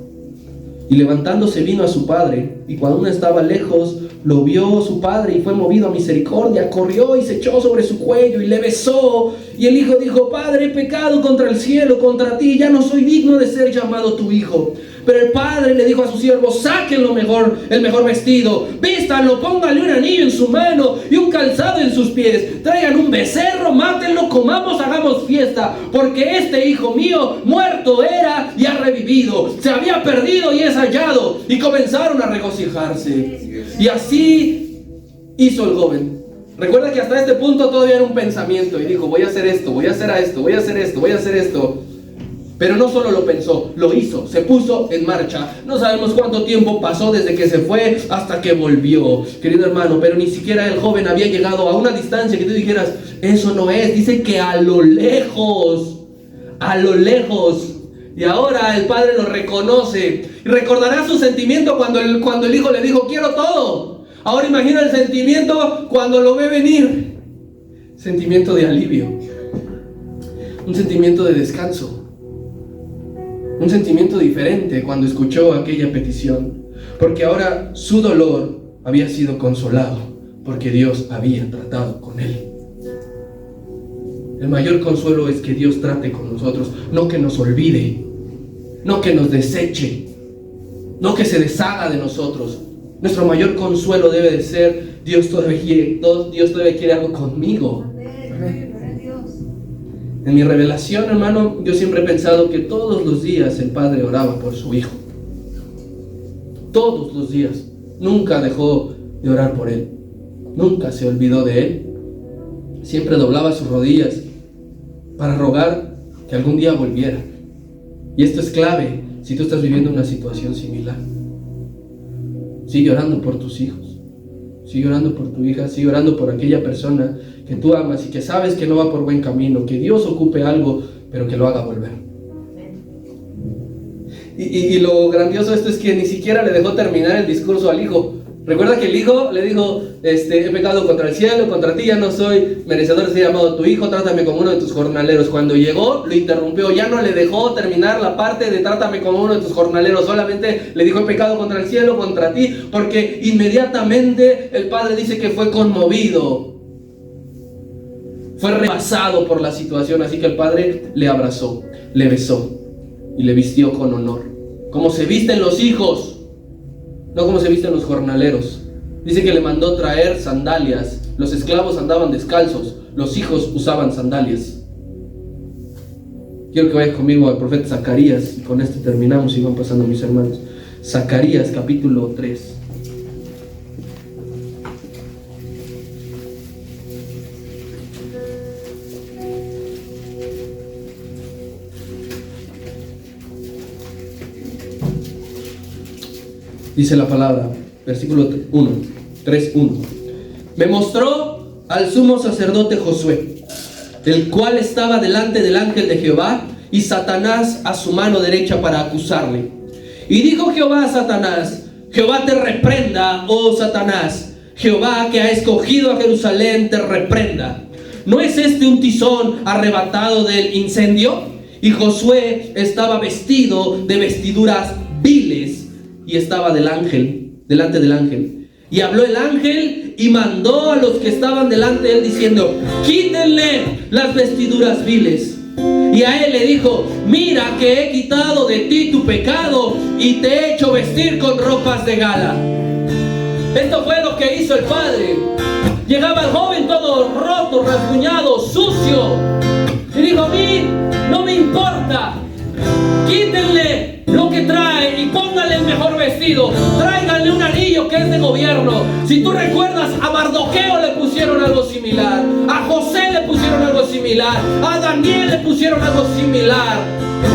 Y levantándose vino a su padre, y cuando aún estaba lejos, lo vio su padre y fue movido a misericordia, corrió y se echó sobre su cuello y le besó. Y el hijo dijo, Padre, he pecado contra el cielo, contra ti, ya no soy digno de ser llamado tu hijo. Pero el padre le dijo a su siervo, saquen el mejor vestido, vístanlo, pónganle un anillo en su mano y un calzado en sus pies, traigan un becerro, mátenlo, comamos, hagamos fiesta, porque este hijo mío muerto era y ha revivido, se había perdido y es hallado. Y comenzaron a regocijarse. Y así hizo el joven. Recuerda que hasta este punto todavía era un pensamiento, y dijo, voy a hacer esto, voy a hacer esto, voy a hacer esto, voy a hacer esto. Pero no solo lo pensó, lo hizo, se puso en marcha. No sabemos cuánto tiempo pasó desde que se fue hasta que volvió, querido hermano, pero ni siquiera el joven había llegado a una distancia que tú dijeras, eso no es. Dice que a lo lejos. Y ahora el padre lo reconoce. Y recordará su sentimiento cuando el hijo le dijo, quiero todo. Ahora imagina el sentimiento cuando lo ve venir. Sentimiento de alivio. Un sentimiento de descanso. Un sentimiento diferente cuando escuchó aquella petición, porque ahora su dolor había sido consolado, porque Dios había tratado con él. El mayor consuelo es que Dios trate con nosotros, no que nos olvide, no que nos deseche, no que se deshaga de nosotros. Nuestro mayor consuelo debe de ser, Dios todavía quiere algo conmigo. En mi revelación, hermano, yo siempre he pensado que todos los días el Padre oraba por su Hijo. Todos los días. Nunca dejó de orar por Él. Nunca se olvidó de Él. Siempre doblaba sus rodillas para rogar que algún día volviera. Y esto es clave si tú estás viviendo una situación similar. Sigue orando por tus hijos. Sigue orando por tu hija. Sigue orando por aquella persona que tú amas y que sabes que no va por buen camino, que Dios ocupe algo, pero que lo haga volver. Y lo grandioso de esto es que ni siquiera le dejó terminar el discurso al hijo. Recuerda que el hijo le dijo, he pecado contra el cielo, contra ti, ya no soy merecedor de ser llamado tu hijo, trátame como uno de tus jornaleros. Cuando llegó, lo interrumpió, ya no le dejó terminar la parte de trátame como uno de tus jornaleros, solamente le dijo, he pecado contra el cielo, contra ti, porque inmediatamente el padre dice que fue conmovido. Fue rebasado por la situación, así que el padre le abrazó, le besó y le vistió con honor. Como se visten los hijos, no como se visten los jornaleros. Dice que le mandó traer sandalias. Los esclavos andaban descalzos, los hijos usaban sandalias. Quiero que vayan conmigo al profeta Zacarías, y con esto terminamos y van pasando mis hermanos. Zacarías capítulo 3. Dice la palabra, versículo 3:1. Me mostró al sumo sacerdote Josué, el cual estaba delante del ángel de Jehová, y Satanás a su mano derecha para acusarle. Y dijo Jehová a Satanás, Jehová te reprenda, oh Satanás, Jehová, que ha escogido a Jerusalén, te reprenda. ¿No es este un tizón arrebatado del incendio? Y Josué estaba vestido de vestiduras viles y estaba delante del ángel. Y habló el ángel y mandó a los que estaban delante de él diciendo: quítenle las vestiduras viles. Y a él le dijo: mira que he quitado de ti tu pecado y te he hecho vestir con ropas de gala. Esto fue lo que hizo el padre. Llegaba el joven todo roto, rasguñado, sucio, y dijo: a mí no me importa, quítenle lo que trae y pónganle el mejor vestido, tráiganle un anillo que es de gobierno. Si tú recuerdas, a Mardoqueo le pusieron algo similar, a José le pusieron algo similar, a Daniel le pusieron algo similar,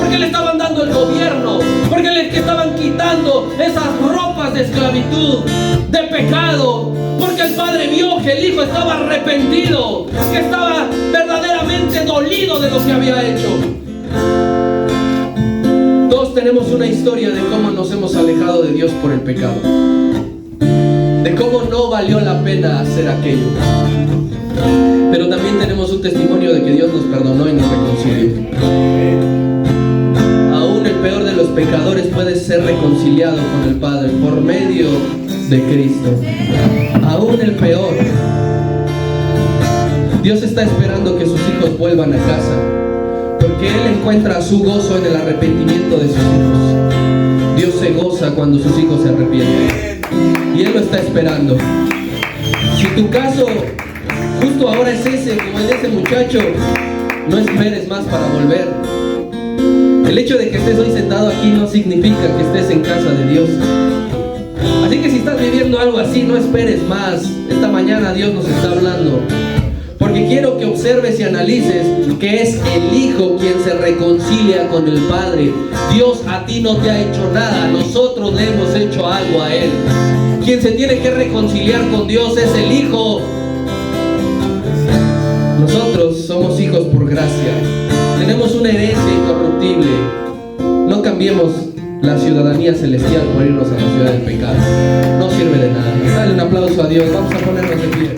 porque le estaban dando el gobierno, porque le estaban quitando esas ropas de esclavitud, de pecado, porque el padre vio que el hijo estaba arrepentido, que estaba verdaderamente dolido de lo que había hecho. Todos tenemos una historia de cómo nos hemos alejado de Dios por el pecado, de cómo no valió la pena hacer aquello. Pero también tenemos un testimonio de que Dios nos perdonó y nos reconcilió. Aún el peor de los pecadores puede ser reconciliado con el Padre por medio de Cristo. Aún el peor. Dios está esperando que sus hijos vuelvan a casa, porque Él encuentra su gozo en el arrepentimiento de sus hijos. Dios se goza cuando sus hijos se arrepienten, y Él lo está esperando. Si tu caso justo ahora es ese, como el de ese muchacho, no esperes más para volver. El hecho de que estés hoy sentado aquí no significa que estés en casa de Dios. Así que si estás viviendo algo así, no esperes más. Esta mañana Dios nos está hablando, porque quiero que observes y analices que es el Hijo quien se reconcilia con el Padre. Dios a ti no te ha hecho nada, nosotros le hemos hecho algo a Él. Quien se tiene que reconciliar con Dios es el Hijo. Nosotros somos hijos por gracia, tenemos una herencia incorruptible. No cambiemos la ciudadanía celestial por irnos a la ciudad del pecado. No sirve de nada. Dale un aplauso a Dios. Vamos a ponernos de pie.